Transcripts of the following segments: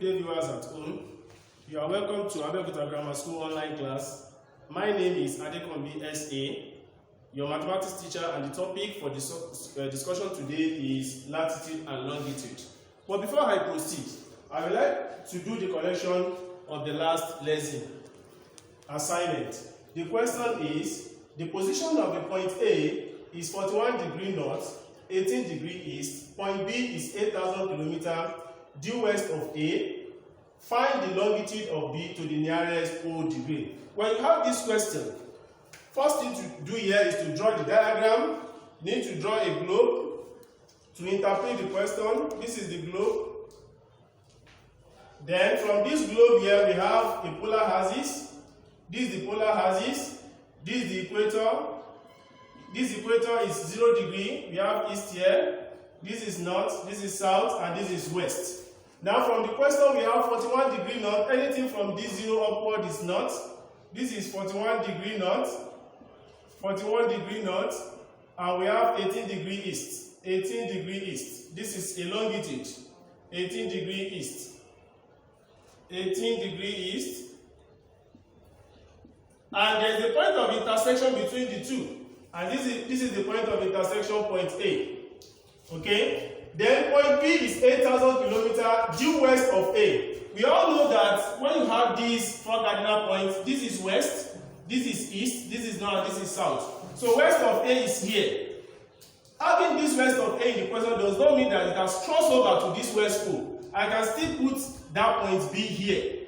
day, viewers at home. You are welcome to Abeokuta Grammar School online class. My name is Adekombi S.A., your mathematics teacher, and the topic for discussion today is latitude and longitude. But before I proceed, I would like to do the correction of the last lesson assignment. The question is, the position of the point A is 41 degrees north, 18 degrees east, point B is 8,000 kilometers due west of A. Find the longitude of B to the nearest whole degree. When you have this question, first thing to do here is to draw the diagram. You need to draw a globe to interpret the question. This is the globe. Then from this globe here we have a polar axis. This is the polar axis. This is the equator. This equator is 0 degrees. We have east here. This is north, this is south, and this is west. Now from the question we have 41 degrees north. Anything from this 0 upward is north. This is 41 degrees north. 41 degrees north. And we have 18 degrees east. 18 degrees east. This is a longitude. 18 degrees east. 18 degrees east. And there is a point of intersection between the two. And this is the point of intersection, point A. Okay? Then point B is 8,000 kilometers due west of A. We all know that when you have these four cardinal points, this is west, this is east, this is north, this is south. So west of A is here. Having this west of A in the question does not mean that it has crossed over to this west pole. I can still put that point B here.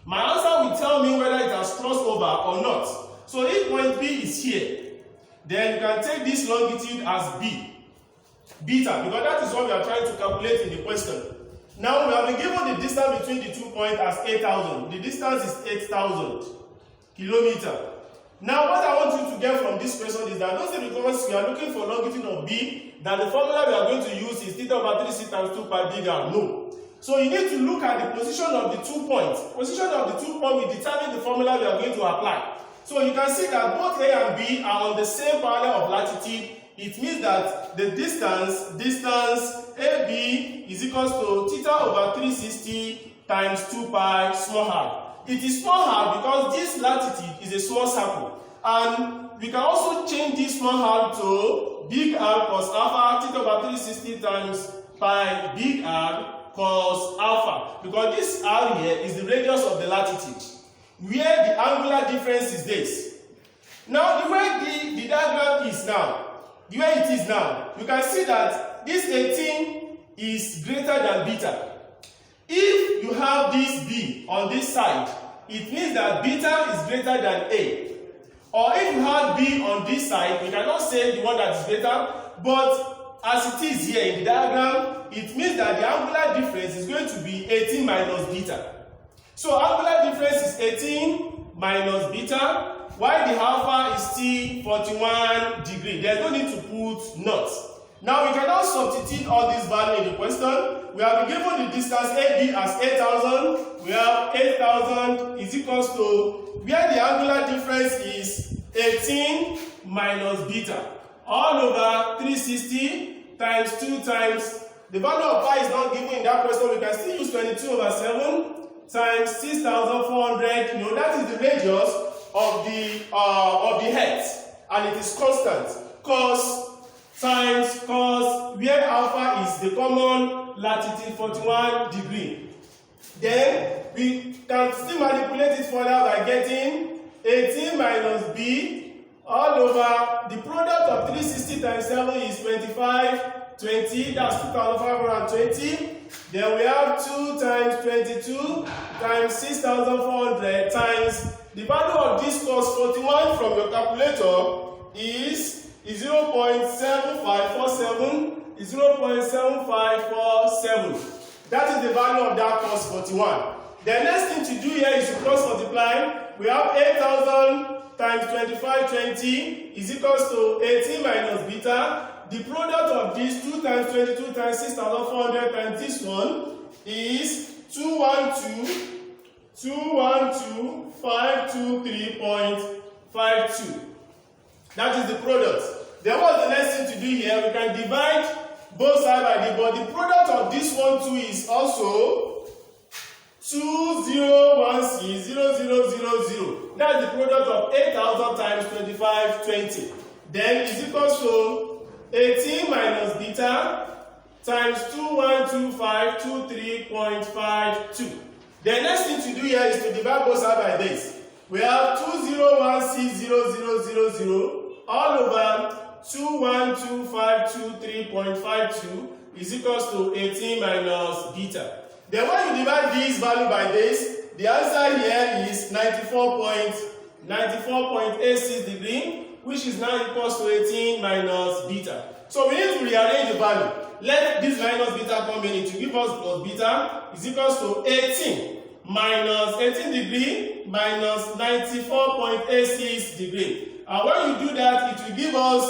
My answer will tell me whether it has crossed over or not. So if point B is here, then you can take this longitude as B, beta, because that is what we are trying to calculate in the question. Now we have been given the distance between the 2 points as 8,000. The distance is 8,000 kilometers. Now what I want you to get from this question is that don't say because we are looking for longitude of B, that the formula we are going to use is theta over 3c times 2 pi bigger. No. So you need to look at the position of the 2 points. Position of the 2 points will determine the formula we are going to apply. So you can see that both A and B are on the same parallel of latitude. It means that the distance AB is equals to theta over 360 times 2 pi small r. It is small r because this latitude is a small circle. And we can also change this small r to big R cos alpha, theta over 360 times pi big R cos alpha. Because this R here is the radius of the latitude, where the angular difference is this. Now the way the diagram is now, the way it is now, you can see that this 18 is greater than beta. If you have this B on this side, it means that beta is greater than A. Or if you have B on this side, we cannot say the one that is greater, but as it is here in the diagram, it means that the angular difference is going to be 18 minus beta. So angular difference is 18 minus beta, while the alpha is still 41 degrees. There is no need to put naught. Now we cannot substitute all these values in the question. We have been given the distance AB as 8,000. We have 8,000 is equals to, where the angular difference is 18 minus beta, all over 360 times 2 times, the value of pi is not given in that question. We can still use 22 over 7 times 6,400. You know, that is the radius of the hertz, and it is constant. Cos times cos, where alpha is the common latitude 41 degrees. Then we can still manipulate it further by getting 18 minus b all over the product of 360 times 7 is 2520, that's 2,520. Then we have 2 times 22 times 6,400 times the value of this cos 41 from your calculator is 0.7547. 0.7547. That is the value of that cos 41. The next thing to do here is to cross multiply. We have 8,000 times 2520 is equals to 18 minus beta. The product of these 2 times 22 times 6,400 times this one is 212,523.52. That is the product. Then what's the next thing to do here? We can divide both sides by the, but the product of this one too is also 20160000. That's the product of 8,000 times 2520. Then is equals to 18 minus beta times 212523.52. The next thing to do here is to divide both sides by this. We have 20160000 all over 212523.52 is equals to 18 minus beta. Then when you divide this value by this, the answer here is 94.86 degree, which is now equals to 18 minus beta. So we need to rearrange the value. Let this minus beta come in to give us plus beta is equals to 18 minus 18 degree minus 94.86 degree. And when you do that, it will give us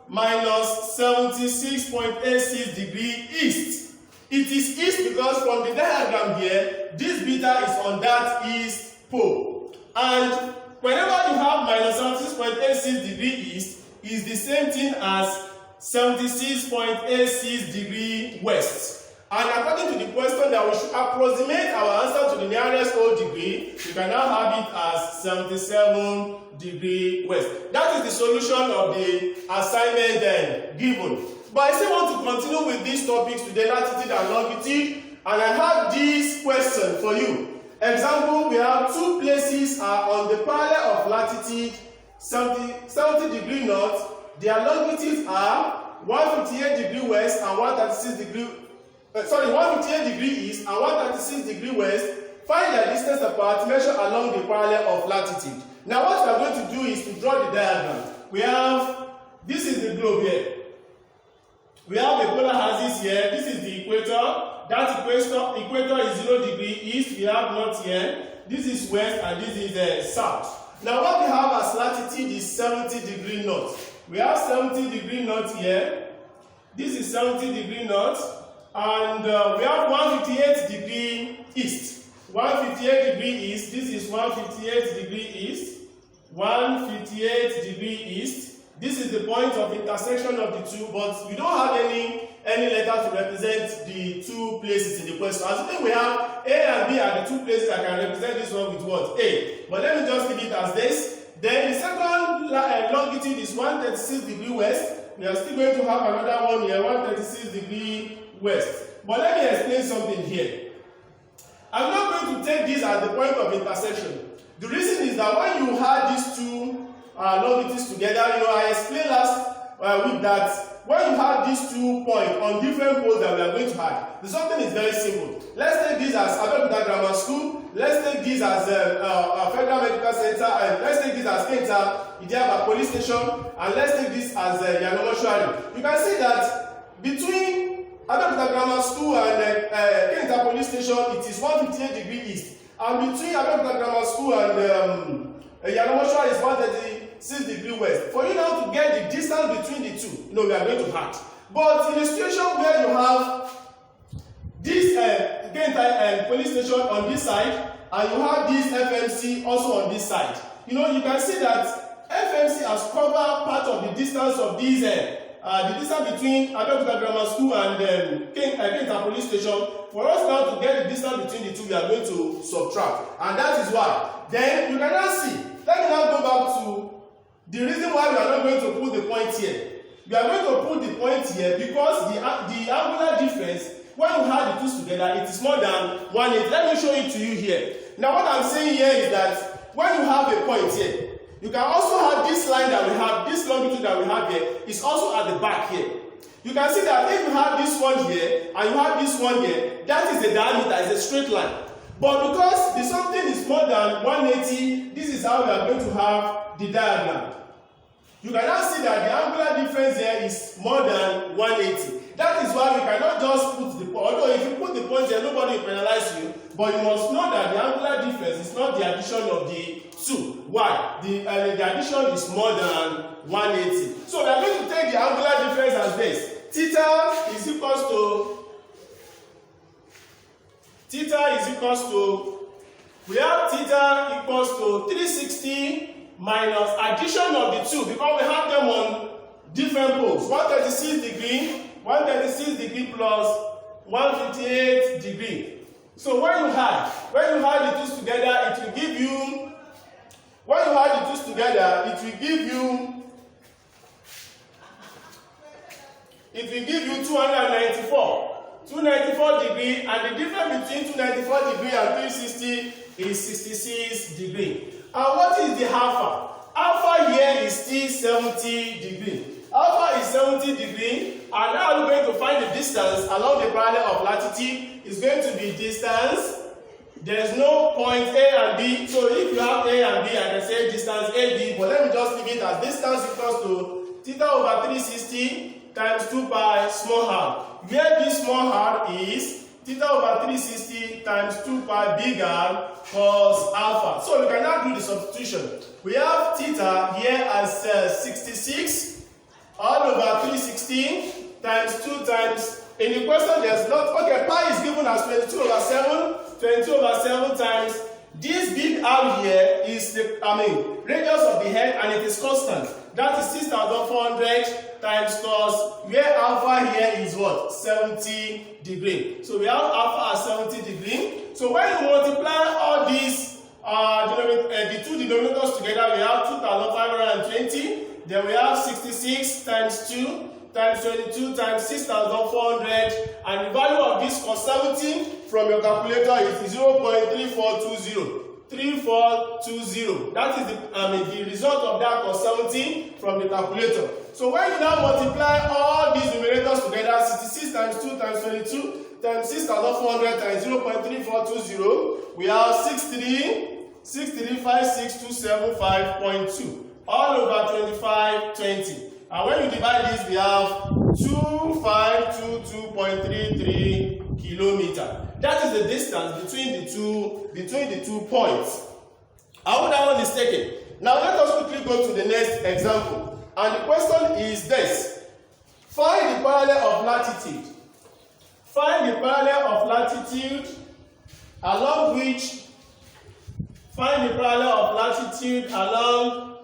minus 76.86 degree east. It is east because from the diagram here, this beta is on that east pole. And whenever you have minus 76.86 degree east, is the same thing as 76.86 degree west. And according to the question that we should approximate our answer to the nearest whole degree, we can now have it as 77 degree west. That is the solution of the assignment given. But I still want to continue with these topics today, latitude and longitude, and I have this question for you. Example, we have two places are on the parallel of latitude 70 degree north. Their longitudes are 158 degree west and 158 degree east and 136 degree west. Find their distance apart, measure along the parallel of latitude. Now what we are going to do is to draw the diagram. We have, this is the globe here. We have the polar axis here. This is the equator. That equator is 0 degree east. We have north here. This is west and this is south. Now what we have as latitude is 70 degree north. We have 70 degree north here. This is 70 degree north. And we have 158 degree east. 158 degree east. This is 158 degree east. 158 degree east. This is the point of intersection of the two, but we don't have any letter to represent the two places in the question. As you think we have A and B are the two places I can represent this one with what? A. But let me just leave it as this. Then the second longitude is 136 degree west. We are still going to have another one here, 136 degree west. But let me explain something here. I'm not going to take this as the point of intersection. The reason is that when you had these two longitudes together, I explained last week that when you have these 2 points on different poles that we are going to have, the something is very simple. Let's take this as Abeokuta Grammar School. Let's take this as Federal Medical Center, and let's take this as Kenta Idiaba Police Station, and let's take this as Yano Mortuary. You can see that between Abeokuta Grammar School and Kenta Police Station, it is 158 degree east, and between Abeokuta Grammar School and Yano Mortuary is 136 degree west. For you now to get the distance between the two, we are going to have. But in a situation where you have this Kenta police station on this side, and you have this FMC also on this side, you can see that FMC has covered part of the distance of these, the distance between Abeokuta Grammar School and Kenta police station. For us now to get the distance between the two, we are going to subtract, and that is why. Then you can now see. Let me now go back to the reason why we are not going to put the point here. We are going to put the point here because the angular difference, when you have the two together, it is more than 180. Let me show it to you here. Now what I'm saying here is that when you have a point here, you can also have this line that we have, this longitude that we have here, is also at the back here. You can see that if you have this one here and you have this one here, that is the diameter, it's a straight line. But because the something is more than 180, this is how we are going to have the diagram. You can now see that the angular difference here is more than 180. That is why we cannot just put the point. Although if you put the point here, nobody will penalize you. But you must know that the angular difference is not the addition of the two. Why? The addition is more than 180. So we are going to take the angular difference as this. Theta is equals to, we have theta equals to 360 minus addition of the two, because we have them on different poles. 136 degree plus 158 degree. So when you add the twos together, it will give you, when you add the twos together, it will give you 294. 294 degree, and the difference between 294 degree and 360 is 66 degree. And what is the alpha? Alpha here is still 70 degree. Alpha is 70 degree, and now we're going to find the distance along the parallel of latitude. Is going to be distance. There is no point A and B, so if you have A and B, I can say distance AB, but let me just leave it as distance equals to theta over 360 times 2 pi small r, where this small r is theta over 360 times 2 pi big R cos alpha. So we can now do the substitution. We have theta here as 66 all over 360 times 2 times, in the question there's not, okay, pi is given as 22 over 7, 22 over 7 times, this big R here is the, radius of the head, and it is constant. That is 6,400 times cos, where alpha here is what? 70 degree. So we have alpha at 70 degree. So when you multiply all these, the two denominators together, we have 2,520. Then we have 66 times 2 times 22 times 6,400. And the value of this cos 70 from your calculator is 0.3420. 3420. That is the result of that cos 70 from the calculator. So when you now multiply all these numerators together, 66 times 2 times 22 times 6,400 times 0.3420, we have 6356275.2 all over 2520. And when you divide this, we have 2522.33 kilometers. That is the distance between the two points. How that one is taken. Now let us quickly go to the next example. And the question is this. Find the parallel of latitude. Find the parallel of latitude along which, find the parallel of latitude along,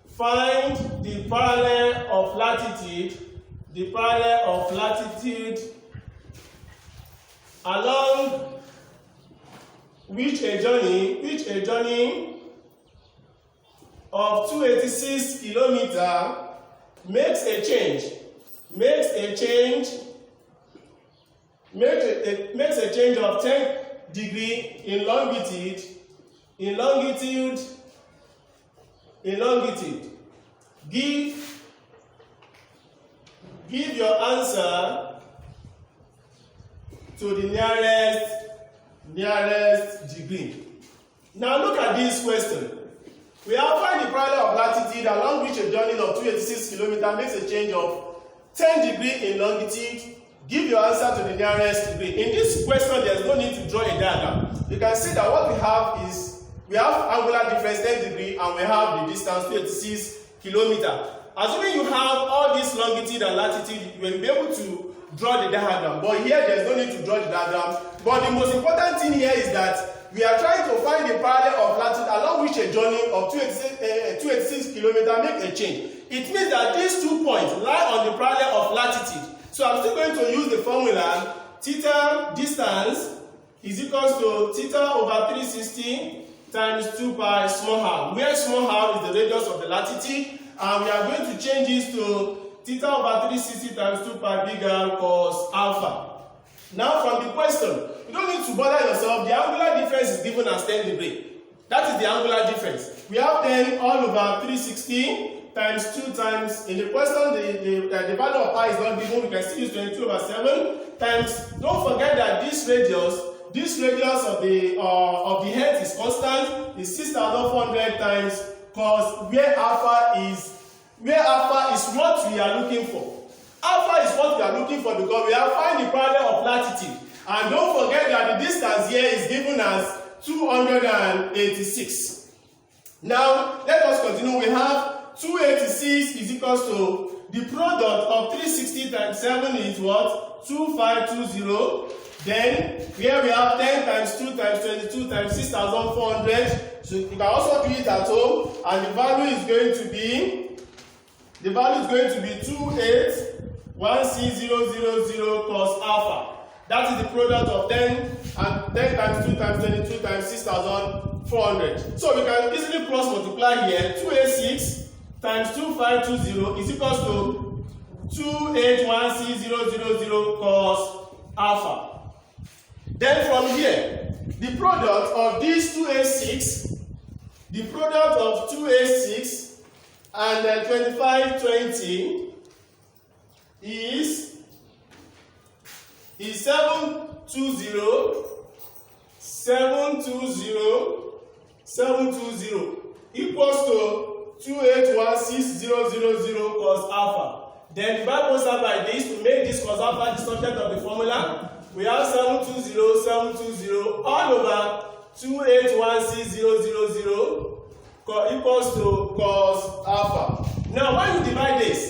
find the parallel of latitude, the parallel of latitude along which a journey of 286 kilometers makes a change of 10 degree in longitude. Give your answer to the nearest degree. Now look at this question. We have find the parallel of latitude along which a journey of 286 kilometers makes a change of 10 degree in longitude. Give your answer to the nearest degree. In this question, there is no need to draw a diagram. You can see that what we have is, we have angular difference 10 degree and we have the distance 286 kilometers. Assuming you have all this longitude and latitude, you will be able to draw the diagram. But here, there is no need to draw the diagram. But the most important thing here is that we are trying to find the parallel of latitude along which a journey of 286 kilometers make a change. It means that these 2 points lie on the parallel of latitude. So I'm still going to use the formula theta distance is equals to theta over 360 times 2 pi small r, where small r is the radius of the latitude, and we are going to change this to theta over 360 times 2 pi big R cos alpha. Now from the question, you don't need to bother yourself. The angular difference is given as 10 degree. That is the angular difference. We have 10 all over 360 times 2 times, in the question, the value of pi is not given. We can still use 22 over 7 times. Don't forget that this radius of the head is constant, is 6,400 times cos, where alpha is what we are looking for. Alpha is what we are looking for because we have find the parallel of latitude. And don't forget that the distance here is given as 286. Now, let us continue. We have 286 is equals to the product of 360 times 7 is what? 2520. Then here we have 10 times 2 times 22 times 6,400. So you can also do it at home, and the value is going to be 2816,000 cos alpha. That is the product of 10 and 10 times 2 times 22 times 6,400. So we can easily cross multiply here. 2a6 times 2520 is equals to 2816,000 cos alpha. Then from here, the product of these 2a6, the product of 2a6 and 2520 is 720 equals to 2816,000 cos alpha. Then divide both sides by this to make this cos alpha the subject of the formula. We have 720 all over 2816,000 equals to cos alpha. Now when you divide this,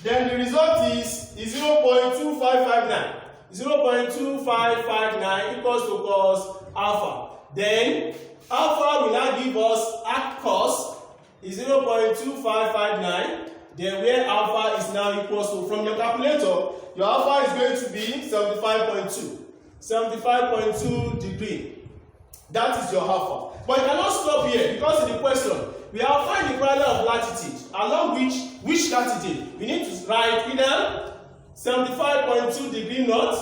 then the result is 0.2559. 0.2559 equals to cos alpha. Then alpha will now give us arc cos is 0.2559. Then where alpha is now equals to, from your calculator, your alpha is going to be 75.2 degree. That is your alpha. But you cannot stop here because in the question we have find the parallel of latitude along which latitude we need to write either 75.2 degree north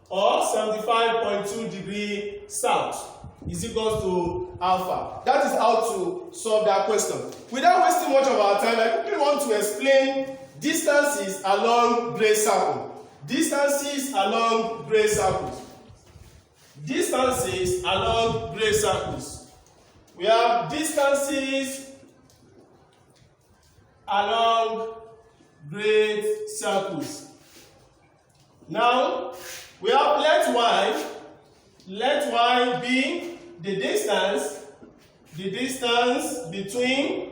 or 75.2 degree south is equals to alpha. That is how to solve that question. Without wasting much of our time, I quickly want to explain distances along gray circle. Distances along gray circles. Distances along gray circles. We have distances along gray circles. Now, we have let y be the distance between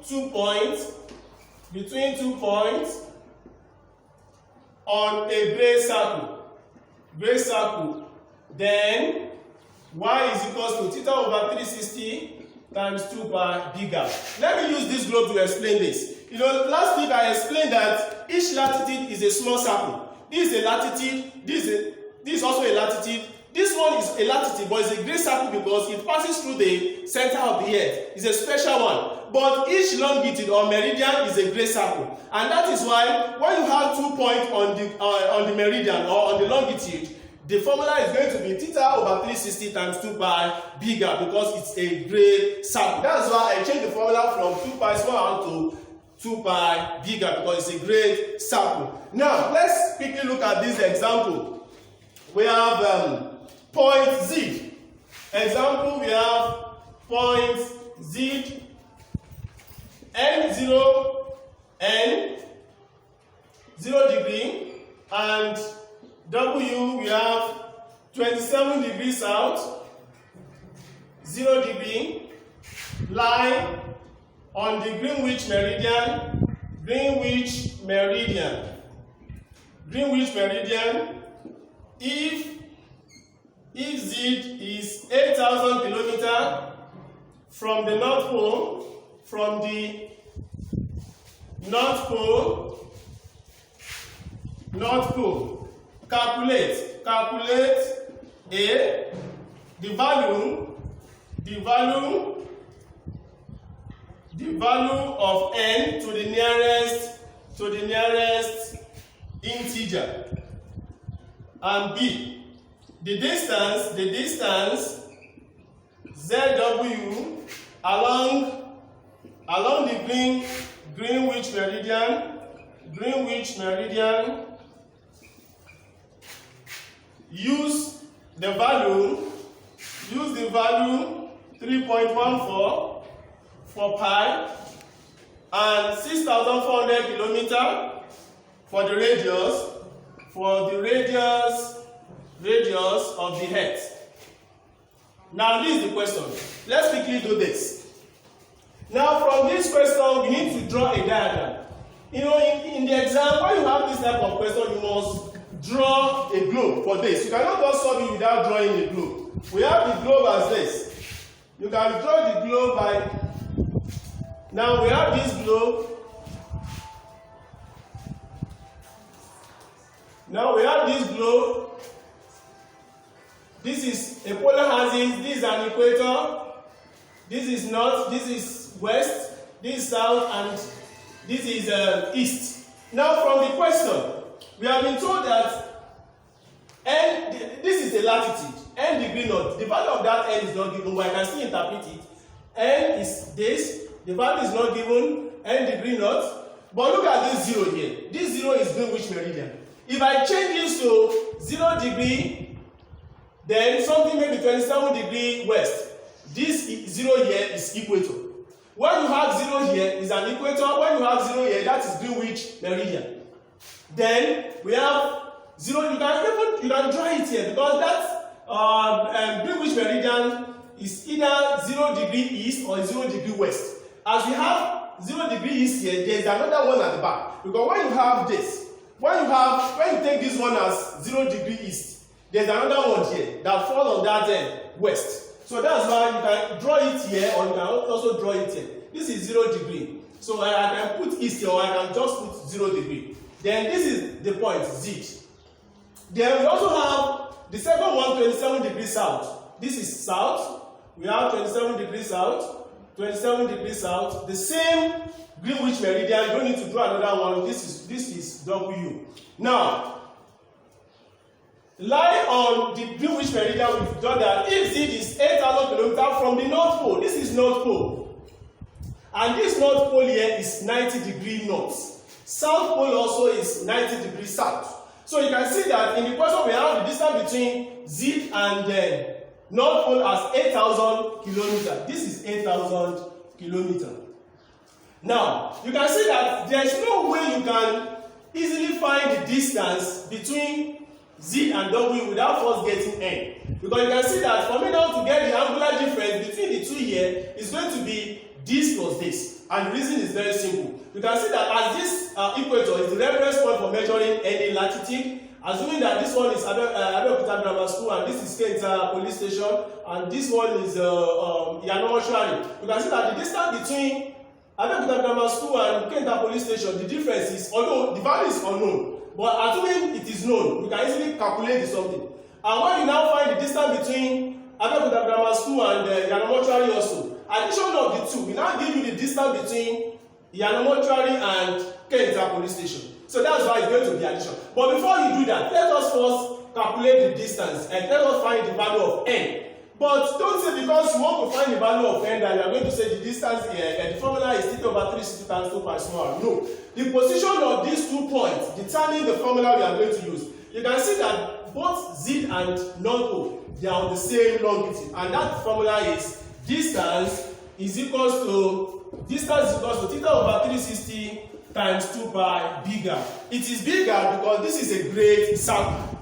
two points on a gray circle. Then y is equals to theta over 360 times 2 pi d gap. Let me use this globe to explain this. Last week I explained that each latitude is a small circle. This is a latitude, this is also a latitude. This one is a latitude, but it's a gray circle because it passes through the center of the earth. It's a special one. But each longitude or meridian is a gray circle. And that is why when you have 2 points on the meridian or on the longitude, the formula is going to be theta over 360 times 2 pi bigger because it's a gray circle. That's why I changed the formula from 2 pi small to 2 pi bigger because it's a gray circle. Now, let's quickly look at this example. We have point Z. Example, we have point Z, N0, N, 0 degree, and W, we have 27 degrees south, 0 degree, lie on the Greenwich meridian, if Z is 8,000 kilometers from the North Pole, calculate the value of n to the nearest integer, and b the distance ZW along the Greenwich meridian. Use the value 3.14 for pi and 6,400 kilometers for the radius of the earth. Now this is the question. Let's quickly do this. Now from this question we need to draw a diagram. In the exam, when you have this type of question, you must draw a globe for this. You cannot just solve it without drawing a globe. We have the globe as this. You can draw the globe by. Now we have this globe. Now we have this globe. This is a polar axis, this is an equator, this is north, this is west, this is south, and this is east. Now from the question, we have been told that n, this is a latitude, n degree north. The value of that n is not given, but I can still interpret it. N is this, the value is not given, n degree north. But look at this 0 here. This 0 is Greenwich meridian. If I change this to 0 degree, then something maybe 27 degree west. This 0 here is equator. When you have 0 here is an equator. When you have 0 here, that is Greenwich meridian. Then we have 0. You can draw it here because that Greenwich meridian is either 0 degree east or 0 degree west. As we have 0 degree east here, there is another one at the back. Because when you have this, when you take this one as 0 degree east, there is another one here that falls on that west. So that's why you can draw it here, or you can also draw it here. This is 0 degree. So I can put east here, or I can just put 0 degree. Then this is the point Z. Then we also have the second one, 27 degrees south. This is south. We have 27 degrees south, 27 degrees south. The same Greenwich meridian. You don't need to draw another one. This is W. Now, lie on the Greenwich meridian, we've done that. If Z is 8,000 kilometers from the North Pole, this is North Pole. And this North Pole here is 90 degrees north. South Pole also is 90 degrees south. So you can see that in the question we have the distance between Z and North Pole as 8,000 kilometers. This is 8,000 kilometers. Now, you can see that there is no way you can easily find the distance between Z and W without first getting N. Because you can see that for me now to get the angular difference between the two here is going to be this plus this. And the reason is very simple. You can see that as this equator is the reference point for measuring any latitude, assuming that this one is Abeokuta Grammar School and this is Kent Police Station and this one is Iyana Mortuary. You can see that the distance between Abeokuta Grammar School and Kent Police Station, the difference is, although the value is unknown, but assuming it is known, you can easily calculate something. And when you now find the distance between Abeokuta Grammar School and Iyana Mortuary also, addition of the two will now give you the distance between Iyana Mortuary and Kent Police Station. So that's why it's going to be addition. But before you do that, let us first calculate the distance and let us find the value of n. But don't say because you want to find the value of n that you are going to say the distance here and the formula is θ over 360 times 2 pi small. No. The position of these 2 points determine the formula we are going to use. You can see that both Z and North Pole, they are on the same longitude. And that formula is distance is equals to θ over 360 times 2 pi bigger. It is bigger because this is a great sample.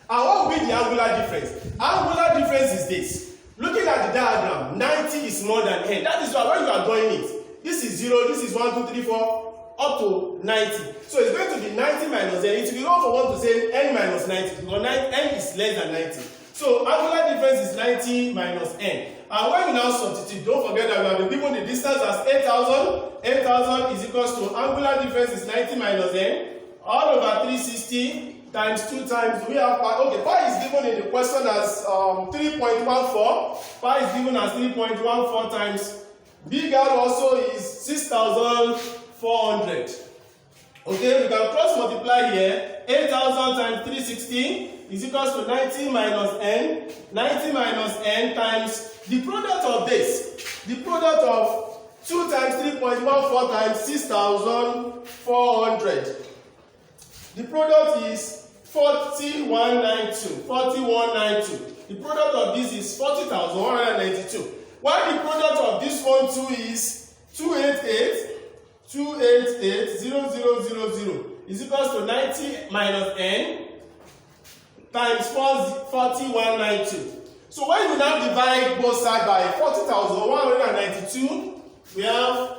And what will be the angular difference? Angular difference is this. Looking at the diagram, 90 is more than n. That is why when you are drawing it, this is 0, this is 1, 2, 3, 4, up to 90. So it's going to be 90 minus n. It will be wrong for one to say n minus 90 because n is less than 90. So angular difference is 90 minus n. And when you now substitute, don't forget that we have been given the distance as 8,000. 8,000 is equals to angular difference is 90 minus n all over 360 times 2 times. We have pi. Okay, pi is given in the question as 3.14. Pi is given as 3.14 times. Bigger also is 6,400. Okay, we can cross multiply here. 8,000 times 360 is equals to 90 minus n. 90 minus n times the product of this. The product of 2 times 3.14 times 6,400. The product is 4192. 4192. The product of this is 40,192. While the product of this one too is 288,000 is equals to 90 minus n times 4192. So when you now divide both sides by 40,192, we have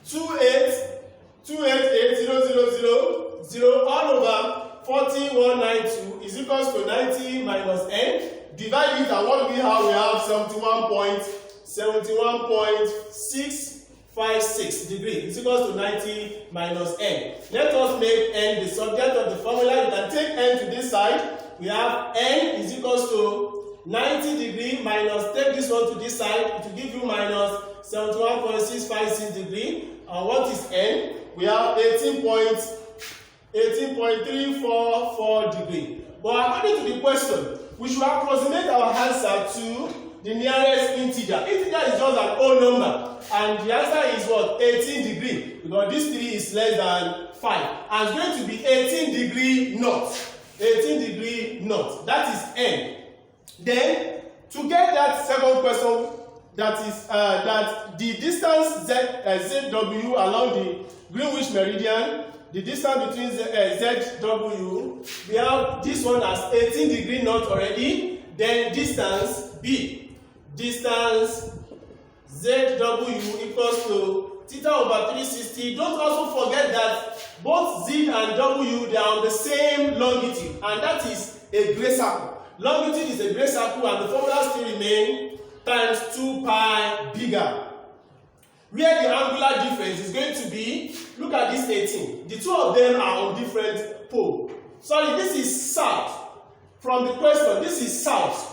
288,000 all over 4192 is equals to 90 minus n. Divide it and what do we have? We have 71.6 0.56 degree is equal to 90 minus n. Let us make n the subject of the formula. You can take n to this side. We have n is equal to 90 degree minus, take this one to this side, it will give you minus 71.656 degree. And what is n? We have 18.344 degree. But according to the question, we should approximate our answer to the nearest integer. Integer is just an whole number. And the answer is what? 18 degree. Because this 3 is less than 5. And it's going to be 18 degree north. 18 degree north. That is n. Then, to get that second question, that is that the distance ZW along the Greenwich meridian, the distance between ZW, we have this one as 18 degree north already. Then distance B, distance ZW equals to theta over 360. Don't also forget that both Z and W, they are on the same longitude, and that is a great circle. Longitude is a great circle, and the formula still remain times 2 pi bigger. Where the angular difference is going to be, look at this 18. The two of them are on different poles. Sorry, this is south. From the question, this is south.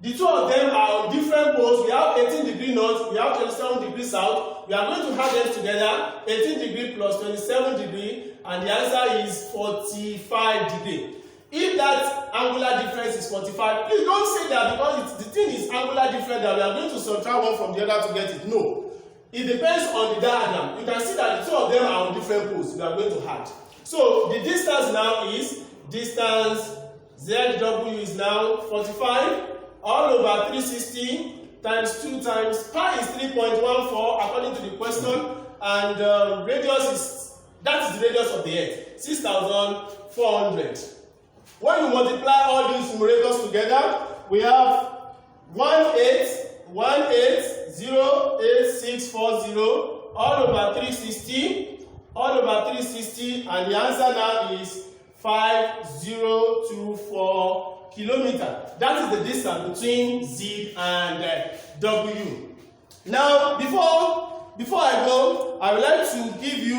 The two of them are on different poles. We have 18 degree north, we have 27 degree south. We are going to add them together, 18 degree plus 27 degree, and the answer is 45 degree. If that angular difference is 45, please don't say that because the thing is angular difference that we are going to subtract one from the other to get it. No. It depends on the diagram. You can see that the two of them are on different poles. We are going to add. So the distance now is, distance ZW is now 45 all over 360 times 2 times pi is 3.14 according to the question, and radius is, that is the radius of the earth, 6,400. When you multiply all these numerators together, we have 1808640 all over 360 and the answer now is 5024 kilometers. That is the distance between Z and W. Now, before I go, I would like to give you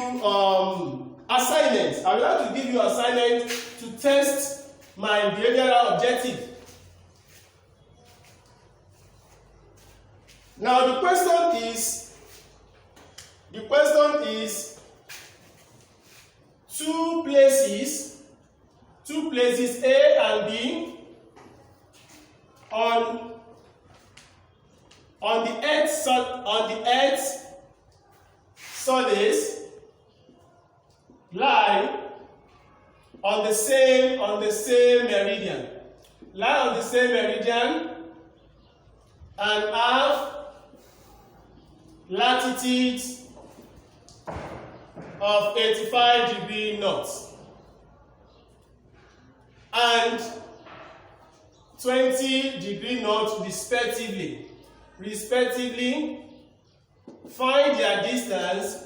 assignments. I would like to give you assignment to test my behavioral objective. Now the question is two places A and B on the Earth's surface lie on the same meridian. Lie on the same meridian and have latitude of 85 degree north and 20 degree north respectively. Find their distance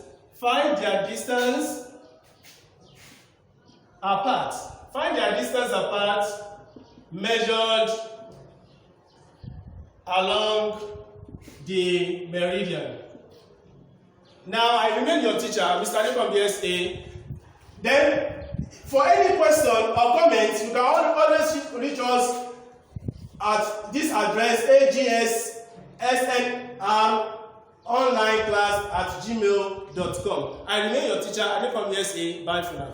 apart. Find their distance apart measured along the meridian. Now, I remain your teacher, Mr. Ali from BSA. Then, for any question or comments, you can always reach us at this address, agsnronlineclass@gmail.com. I remain your teacher, Ali from BSA. Bye for now.